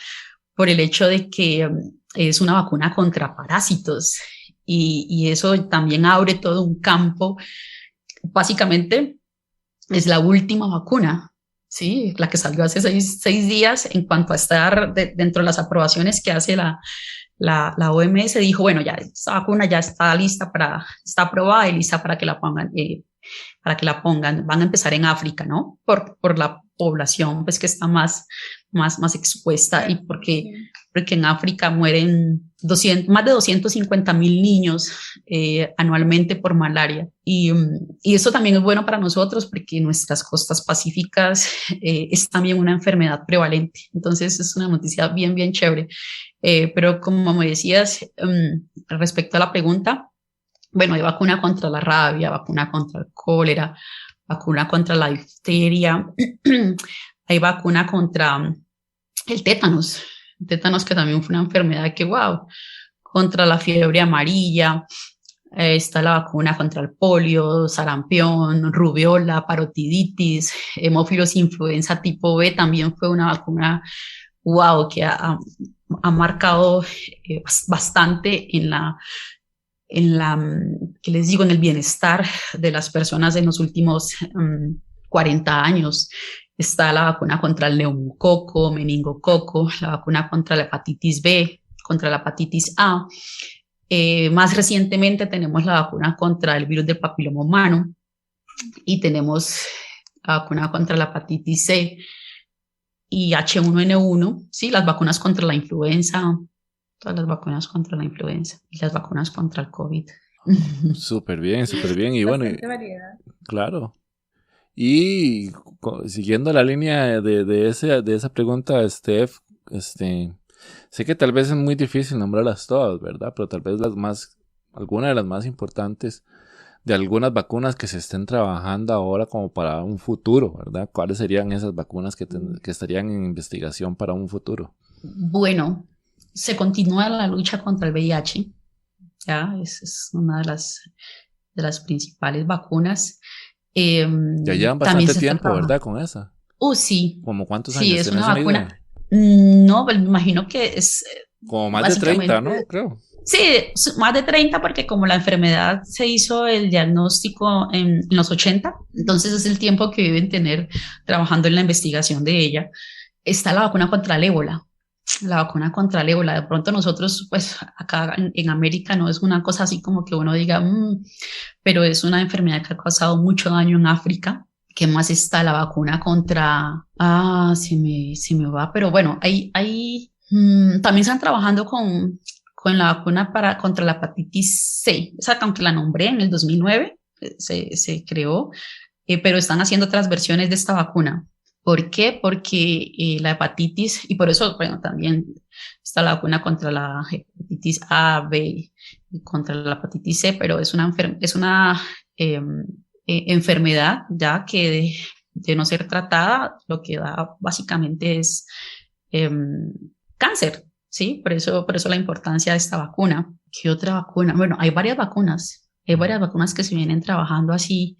por el hecho de que es una vacuna contra parásitos y eso también abre todo un campo. Básicamente es la última vacuna, ¿sí? La que salió hace seis días en cuanto a estar dentro de las aprobaciones que hace la OMS, dijo, bueno, ya esta vacuna ya está lista está aprobada y lista para que la pongan, van a empezar en África, ¿no? Por la población, pues, que está más expuesta y porque en África mueren más de 250,000 niños anualmente por malaria. Y eso también es bueno para nosotros porque en nuestras costas pacíficas es también una enfermedad prevalente. Entonces es una noticia bien, bien chévere. Pero como me decías, respecto a la pregunta, bueno, hay vacuna contra la rabia, vacuna contra el cólera, vacuna contra la difteria, hay vacuna contra el tétanos que también fue una enfermedad que, wow, contra la fiebre amarilla, está la vacuna contra el polio, sarampión, rubiola, parotiditis, hemófilos influenza tipo B, también fue una vacuna, wow, que ha marcado bastante ¿qué les digo? En el bienestar de las personas en los últimos 40 años. Está la vacuna contra el neumococo, meningococo, la vacuna contra la hepatitis B, contra la hepatitis A. Más recientemente tenemos la vacuna contra el virus del papiloma humano y tenemos la vacuna contra la hepatitis C y H1N1, ¿sí? Las vacunas contra la influenza, todas las vacunas contra la influenza y las vacunas contra el COVID. Súper bien, súper bien. Y bueno, variedad. Claro. Y siguiendo la línea de esa pregunta, Steph, sé que tal vez es muy difícil nombrarlas todas, ¿verdad? Pero tal vez alguna de las más importantes de algunas vacunas que se estén trabajando ahora como para un futuro, ¿verdad? ¿Cuáles serían esas vacunas que estarían en investigación para un futuro? Bueno, se continúa la lucha contra el VIH, ya, es una de las principales vacunas. Ya llevan bastante tiempo, ¿verdad? Con esa. Sí. ¿Como cuántos sí, años? Sí, es una vacuna. Idea? No, me imagino que es... Como más de 30, ¿no? Creo. Sí, más de 30 porque como la enfermedad se hizo el diagnóstico en los 80, entonces es el tiempo que deben tener trabajando en la investigación de ella. Está la vacuna contra el ébola. La vacuna contra el ébola, de pronto nosotros, pues acá en América no es una cosa así como que uno diga, pero es una enfermedad que ha causado mucho daño en África. ¿Qué más está? La vacuna contra, se me va, pero bueno, también están trabajando con la vacuna contra la hepatitis C, esa aunque la nombré en el 2009, se creó, pero están haciendo otras versiones de esta vacuna. ¿Por qué? Porque la hepatitis, y por eso, bueno, también está la vacuna contra la hepatitis A, B y contra la hepatitis C, pero es una enfermedad ya que de no ser tratada, lo que da básicamente es cáncer, ¿sí? Por eso la importancia de esta vacuna. ¿Qué otra vacuna? Bueno, hay varias vacunas que se vienen trabajando así,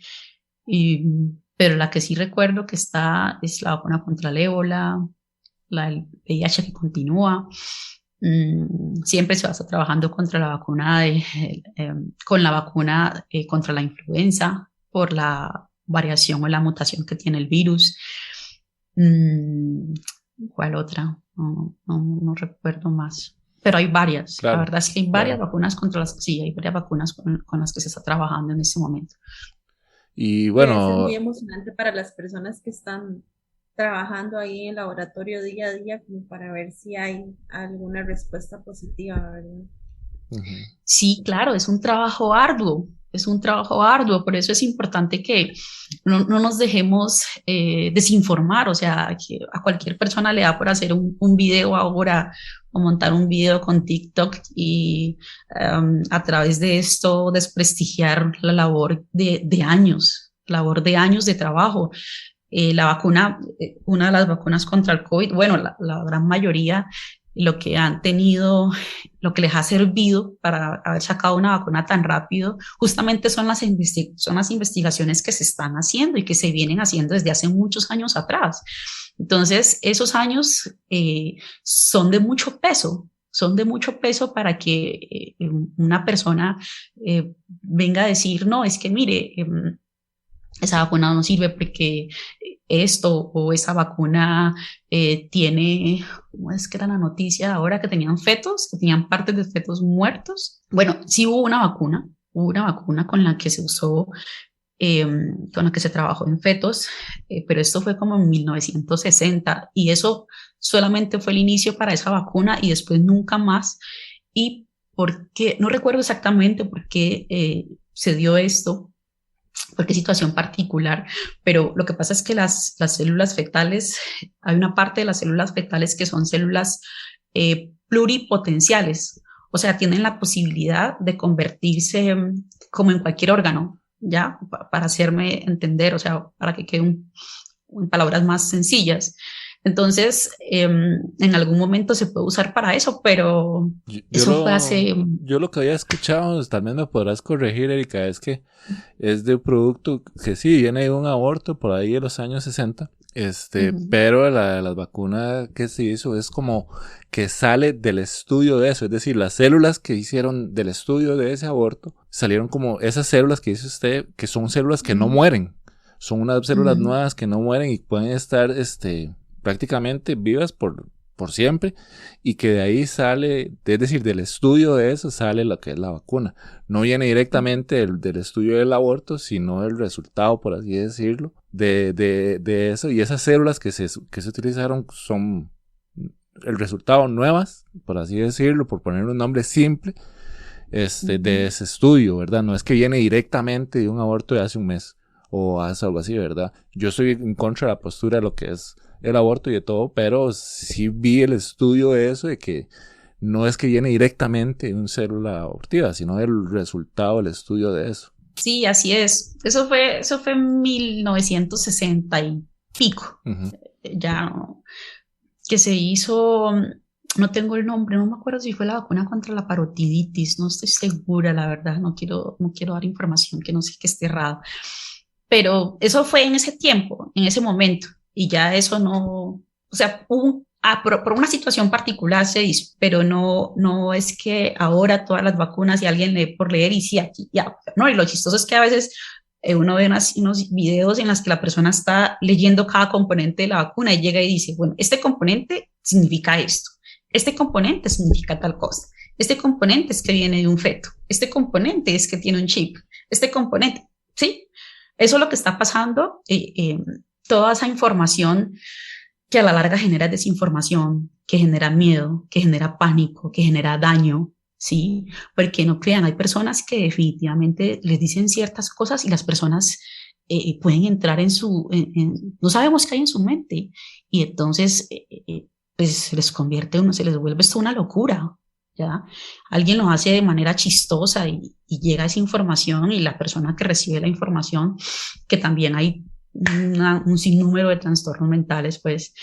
pero la que sí recuerdo que está es la vacuna contra el ébola, el VIH que continúa. Siempre se va a estar trabajando contra la vacuna con la vacuna contra la influenza por la variación o la mutación que tiene el virus. ¿Cuál otra? No recuerdo más. Pero hay varias. Claro, la verdad es que hay varias vacunas hay varias vacunas con las que se está trabajando en este momento. Y bueno, es muy emocionante para las personas que están trabajando ahí en el laboratorio día a día como para ver si hay alguna respuesta positiva, ¿verdad? Sí, claro, es un trabajo arduo, por eso es importante que no nos dejemos desinformar, o sea, que a cualquier persona le da por hacer un video ahora o montar un video con TikTok y a través de esto desprestigiar la labor de años de trabajo. La vacuna, una de las vacunas contra el COVID, bueno, la gran mayoría, lo que les ha servido para haber sacado una vacuna tan rápido, justamente son las investigaciones que se están haciendo y que se vienen haciendo desde hace muchos años atrás. Entonces, esos años son de mucho peso, son de mucho peso para que una persona venga a decir, no, es que mire, esa vacuna no sirve porque esto o esa vacuna tiene, ¿cómo es que era la noticia ahora? Que tenían fetos, que tenían partes de fetos muertos. Bueno, sí hubo una vacuna con la que se usó, con la que se trabajó en fetos, pero esto fue como en 1960 y eso solamente fue el inicio para esa vacuna y después nunca más. Y porque, no recuerdo exactamente por qué se dio esto, por qué situación particular, pero lo que pasa es que las células fetales, hay una parte de las células fetales que son células pluripotenciales, o sea, tienen la posibilidad de convertirse como en cualquier órgano, ¿ya? Para hacerme entender, o sea, para que quede en palabras más sencillas. Entonces, en algún momento se puede usar para eso, pero eso fue hace... Yo lo que había escuchado, también me podrás corregir, Erika, es que es de un producto que sí viene de un aborto por ahí de los años 60, pero las vacunas que se hizo es como que sale del estudio de eso, es decir, las células que hicieron del estudio de ese aborto salieron como esas células que dice usted, que son células que no mueren, son unas células nuevas que no mueren y pueden estar, prácticamente vivas por siempre, y que de ahí sale, es decir, del estudio de eso sale lo que es la vacuna. No viene directamente del estudio del aborto, sino del resultado, por así decirlo, de eso, y esas células que se utilizaron son el resultado nuevas, por así decirlo, por poner un nombre simple, de ese estudio, ¿verdad? No es que viene directamente de un aborto de hace un mes, o hace algo así, ¿verdad? Yo estoy en contra de la postura de lo que es el aborto y de todo, pero sí vi el estudio de eso, de que no es que viene directamente de una célula abortiva, sino del resultado del estudio de eso. Sí, así es. Eso fue en 1960 y pico. Ya que se hizo, no tengo el nombre, no me acuerdo si fue la vacuna contra la parotiditis, no estoy segura, la verdad, no quiero dar información que no sé que esté errada. Pero eso fue en ese tiempo, en ese momento. Y ya eso no, o sea, por una situación particular se hizo, pero no es que ahora todas las vacunas y alguien lee por leer y sí, aquí, ya, no, y lo chistoso es que a veces uno ve unos videos en los que la persona está leyendo cada componente de la vacuna y llega y dice, bueno, este componente significa esto, este componente significa tal cosa, este componente es que viene de un feto, este componente es que tiene un chip, este componente, ¿sí? Eso es lo que está pasando. Toda esa información que a la larga genera desinformación, que genera miedo, que genera pánico, que genera daño, ¿sí? Porque no crean, hay personas que definitivamente les dicen ciertas cosas y las personas pueden entrar no sabemos qué hay en su mente y entonces pues se les vuelve esto una locura, ¿ya? Alguien lo hace de manera chistosa y llega esa información y la persona que recibe la información, que también hay un sinnúmero de trastornos mentales, pues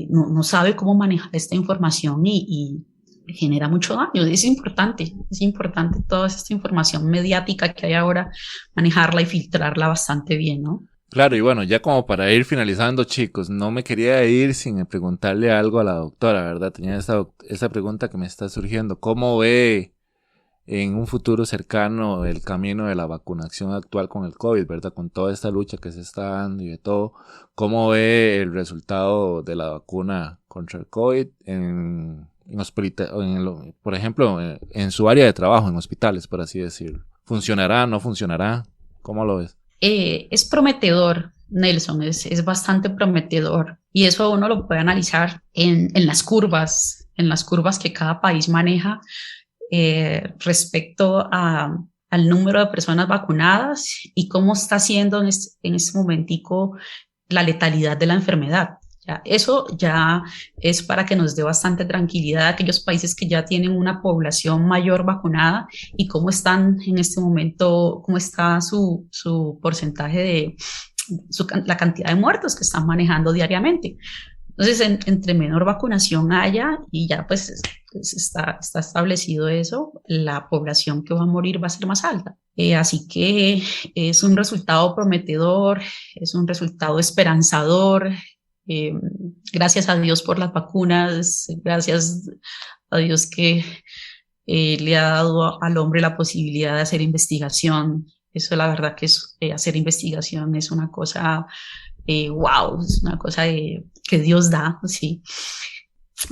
no sabe cómo manejar esta información y genera mucho daño. Es importante toda esta información mediática que hay ahora, manejarla y filtrarla bastante bien, ¿no? Claro, y bueno, ya como para ir finalizando, chicos, no me quería ir sin preguntarle algo a la doctora, ¿verdad? Tenía esa pregunta que me está surgiendo. ¿Cómo ve en un futuro cercano el camino de la vacunación actual con el COVID, ¿verdad? Con toda esta lucha que se está dando y de todo, ¿cómo ve el resultado de la vacuna contra el COVID por ejemplo, en su área de trabajo, en hospitales, por así decirlo? ¿Funcionará, no funcionará? ¿Cómo lo ves? Es prometedor, Nelson, es bastante prometedor y eso uno lo puede analizar en las curvas que cada país maneja respecto al número de personas vacunadas y cómo está siendo en este momentico la letalidad de la enfermedad. ¿Ya? Eso ya es para que nos dé bastante tranquilidad a aquellos países que ya tienen una población mayor vacunada y cómo están en este momento, cómo está su porcentaje la cantidad de muertos que están manejando diariamente. Entonces, entre menor vacunación haya y ya pues está establecido eso, la población que va a morir va a ser más alta. Así que es un resultado prometedor, es un resultado esperanzador. Gracias a Dios por las vacunas, gracias a Dios que le ha dado al hombre la posibilidad de hacer investigación. Eso la verdad que es, hacer investigación es una cosa, wow, es una cosa que Dios da, sí.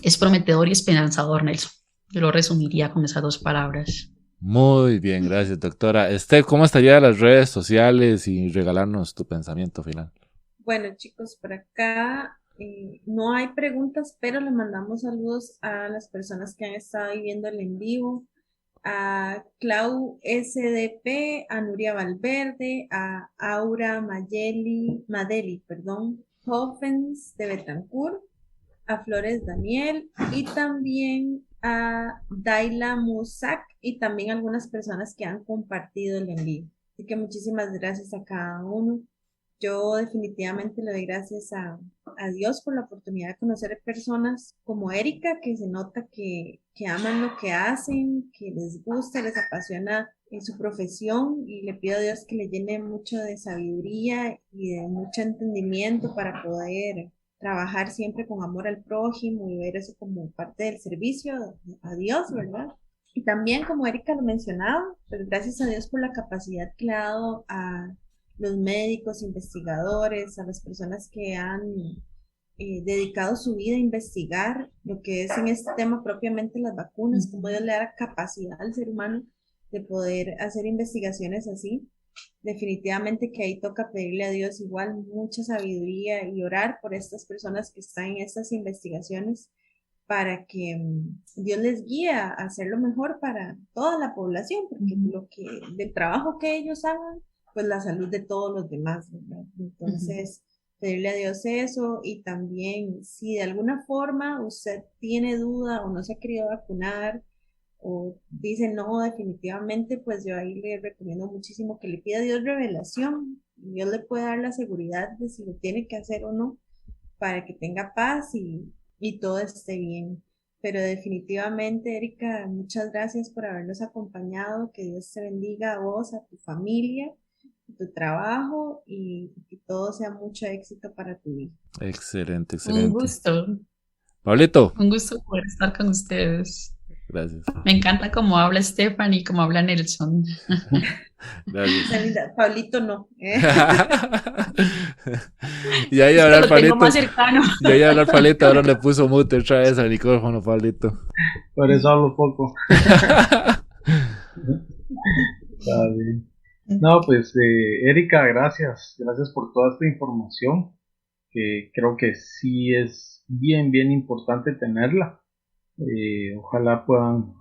Es prometedor y esperanzador, Nelson. Yo lo resumiría con esas dos palabras. Muy bien, gracias, doctora. Esther, ¿cómo estaría las redes sociales y regalarnos tu pensamiento final? Bueno, chicos, por acá no hay preguntas, pero le mandamos saludos a las personas que han estado viendo el en vivo, a Clau SDP, a Nuria Valverde, a Aura Madeli, Hoffens de Betancourt, a Flores Daniel y también a Daila Musak y también algunas personas que han compartido el en vivo. Así que muchísimas gracias a cada uno. Yo definitivamente le doy gracias a Dios por la oportunidad de conocer personas como Erika, que se nota que aman lo que hacen, que les gusta, les apasiona en su profesión y le pido a Dios que le llene mucho de sabiduría y de mucho entendimiento para poder trabajar siempre con amor al prójimo y ver eso como parte del servicio a Dios, ¿verdad? Y también, como Erika lo mencionaba, pues gracias a Dios por la capacidad que le ha dado a los médicos, investigadores, a las personas que han dedicado su vida a investigar lo que es en este tema propiamente las vacunas, cómo Dios le da la capacidad al ser humano de poder hacer investigaciones así. Definitivamente que ahí toca pedirle a Dios igual mucha sabiduría y orar por estas personas que están en estas investigaciones para que Dios les guíe a hacer lo mejor para toda la población, porque del trabajo que ellos hagan, pues la salud de todos los demás, ¿verdad? Entonces, pedirle a Dios eso y también si de alguna forma usted tiene duda o no se ha querido vacunar o dice no, definitivamente, pues yo ahí le recomiendo muchísimo que le pida a Dios revelación. Dios le puede dar la seguridad de si lo tiene que hacer o no para que tenga paz y todo esté bien. Pero definitivamente, Erika, muchas gracias por habernos acompañado. Que Dios te bendiga a vos, a tu familia, tu trabajo y que todo sea mucho éxito para tu vida. Excelente, Un excelente. gusto. Pablito. Un gusto poder estar con ustedes. Gracias. Me encanta cómo habla Stephanie y cómo habla Nelson. Gracias. Pablito no. Y ahí Es que hablar lo tengo Pablito. más cercano. Y ahí hablar Pablito, ahora le puso mute otra vez al micrófono, Pablito. Por eso hablo poco. Está bien. No, pues Erika, gracias por toda esta información, que creo que sí es bien importante tenerla. Ojalá puedan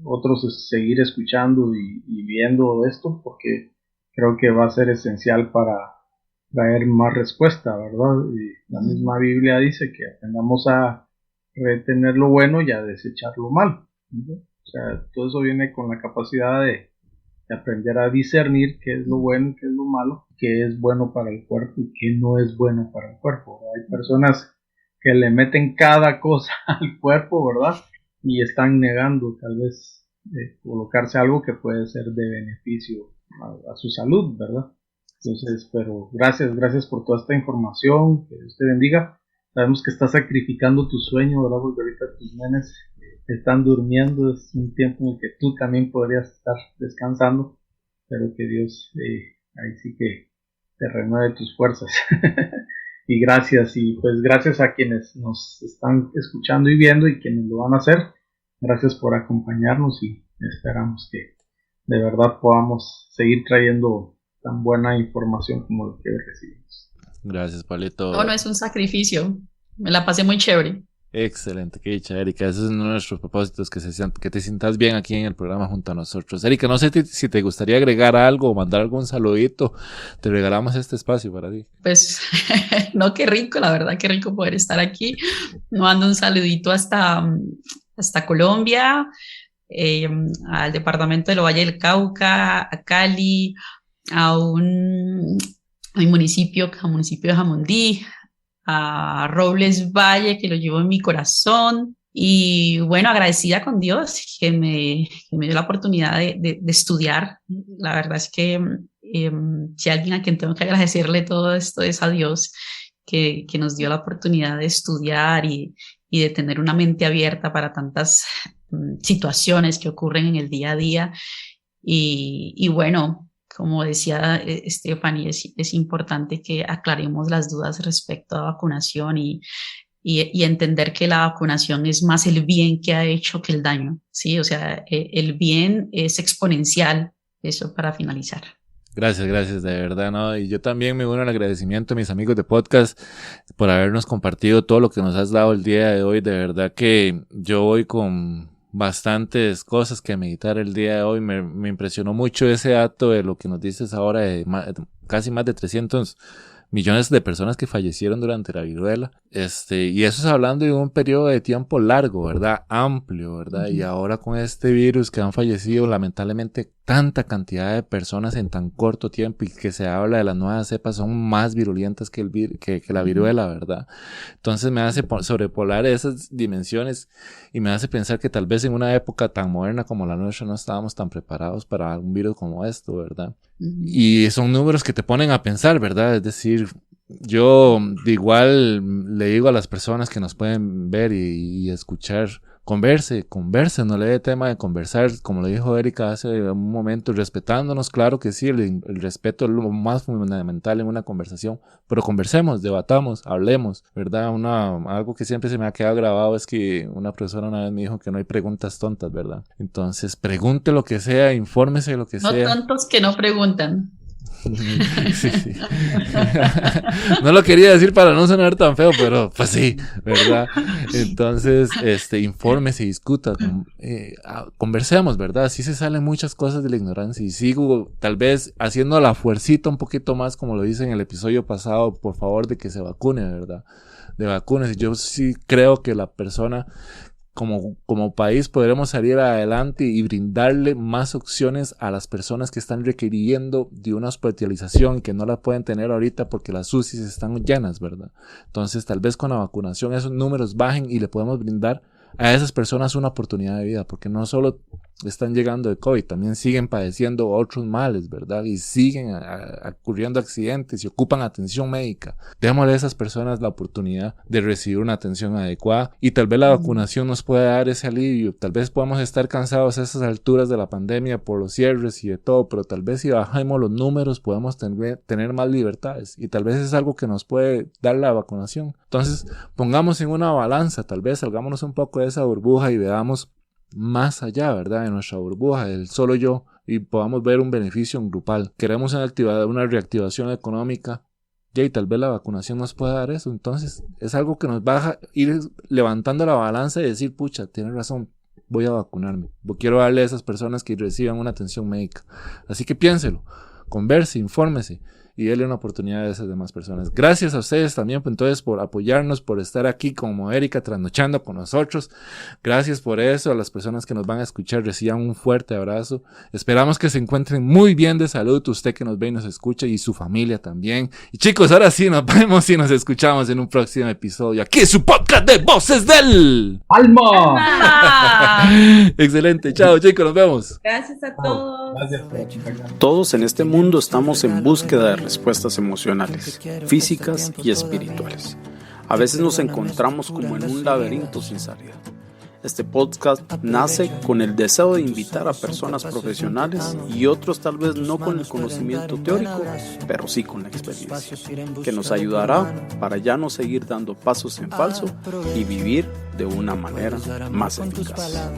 otros seguir escuchando y viendo esto, porque creo que va a ser esencial para traer más respuesta, ¿verdad? La misma Biblia dice que aprendamos a retener lo bueno y a desechar lo malo, ¿no? O sea, todo eso viene con la capacidad de aprender a discernir qué es lo bueno y qué es lo malo, qué es bueno para el cuerpo y qué no es bueno para el cuerpo, ¿verdad? Hay personas que le meten cada cosa al cuerpo, ¿verdad? Y están negando tal vez colocarse algo que puede ser de beneficio a su salud, ¿verdad? Entonces, pero gracias por toda esta información, que Dios te bendiga. Sabemos que estás sacrificando tu sueño, ¿verdad? Porque ahorita tus nenes están durmiendo, es un tiempo en el que tú también podrías estar descansando, pero que Dios ahí sí que te renueve tus fuerzas. Y pues gracias a quienes nos están escuchando y viendo y quienes lo van a hacer. Gracias por acompañarnos y esperamos que de verdad podamos seguir trayendo tan buena información como lo que recibimos. Gracias, Pablito. No es un sacrificio. Me la pasé muy chévere. Excelente, qué dicha, Erika. Ese es uno de nuestros propósitos, que te sientas bien aquí en el programa junto a nosotros. Erika, no sé si te gustaría agregar algo o mandar algún saludito. Te regalamos este espacio para ti. Pues, no, qué rico, la verdad, qué rico poder estar aquí. Mando un saludito hasta Colombia, al departamento del Valle del Cauca, a Cali, a un municipio de Jamundí, a Robles Valle, que lo llevo en mi corazón, y bueno, agradecida con Dios que me dio la oportunidad de estudiar. La verdad es que si alguien a quien tengo que agradecerle todo esto es a Dios, que nos dio la oportunidad de estudiar y y de tener una mente abierta para tantas situaciones que ocurren en el día a día. Y bueno, como decía Stephanie, es importante que aclaremos las dudas respecto a vacunación y entender que la vacunación es más el bien que ha hecho que el daño, ¿sí? O sea, el bien es exponencial. Eso para finalizar. Gracias, de verdad, ¿no? Y yo también me uno al agradecimiento a mis amigos de podcast por habernos compartido todo lo que nos has dado el día de hoy. De verdad que yo voy con bastantes cosas que meditar el día de hoy. Me impresionó mucho ese dato de lo que nos dices ahora de casi más de 300 millones de personas que fallecieron durante la viruela. Y eso es hablando de un periodo de tiempo largo, ¿verdad? Amplio, ¿verdad? Uh-huh. Y ahora con este virus que han fallecido lamentablemente tanta cantidad de personas en tan corto tiempo y que se habla de las nuevas cepas son más virulentas que la viruela, ¿verdad? Entonces me hace sobrepolar esas dimensiones y me hace pensar que tal vez en una época tan moderna como la nuestra no estábamos tan preparados para un virus como esto, ¿verdad? Uh-huh. Y son números que te ponen a pensar, ¿verdad? Es decir, yo de igual le digo a las personas que nos pueden ver y escuchar, converse, no le dé tema de conversar, como lo dijo Erika hace un momento, respetándonos, claro que sí, el respeto es lo más fundamental en una conversación, pero conversemos, debatamos, hablemos, ¿verdad? Algo que siempre se me ha quedado grabado es que una profesora una vez me dijo que no hay preguntas tontas, ¿verdad? Entonces, pregunte lo que sea, infórmese lo que sea. No tontos que no preguntan. Sí. No lo quería decir para no sonar tan feo, pero pues sí, ¿verdad? Entonces, infórmese y discuta, conversemos, ¿verdad? Así se salen muchas cosas de la ignorancia y sigo tal vez haciendo la fuercita un poquito más, como lo hice en el episodio pasado, por favor, de que se vacune, ¿verdad? De vacunas. Yo sí creo que la persona como país podremos salir adelante y brindarle más opciones a las personas que están requiriendo de una hospitalización y que no la pueden tener ahorita porque las UCIs están llenas, ¿verdad? Entonces tal vez con la vacunación esos números bajen y le podemos brindar a esas personas una oportunidad de vida, porque no solo están llegando de COVID, también siguen padeciendo otros males, ¿verdad? Y siguen ocurriendo accidentes y ocupan atención médica. Démosle a esas personas la oportunidad de recibir una atención adecuada y tal vez la vacunación nos pueda dar ese alivio. Tal vez podamos estar cansados a esas alturas de la pandemia por los cierres y de todo, pero tal vez si bajamos los números podemos tener más libertades y tal vez es algo que nos puede dar la vacunación. Entonces, pongamos en una balanza, tal vez salgámonos un poco de esa burbuja y veamos más allá, ¿verdad? De nuestra burbuja, del solo yo, y podamos ver un beneficio grupal. Queremos una reactivación económica, y tal vez la vacunación nos pueda dar eso. Entonces, es algo que nos va a ir levantando la balanza y decir, pucha, tienes razón, voy a vacunarme. Quiero darle a esas personas que reciban una atención médica. Así que piénselo, converse, infórmese y déle una oportunidad a esas demás personas. Gracias a ustedes también, pues, entonces, por apoyarnos, por estar aquí como Erika trasnochando con nosotros. Gracias por eso. A las personas que nos van a escuchar, reciban un fuerte abrazo. Esperamos que se encuentren muy bien de salud, usted que nos ve y nos escucha, y su familia también. Y chicos, ahora sí nos vemos y nos escuchamos en un próximo episodio. Aquí es su podcast de Voces del Alma. Excelente. Chao, chicos, nos vemos. Gracias a todos. Gracias. Todos en este mundo estamos en búsqueda de respuestas emocionales, físicas y espirituales. A veces nos encontramos como en un laberinto sin salida. Este podcast nace con el deseo de invitar a personas profesionales y otros tal vez no con el conocimiento teórico, pero sí con la experiencia, que nos ayudará para ya no seguir dando pasos en falso y vivir de una manera más eficaz.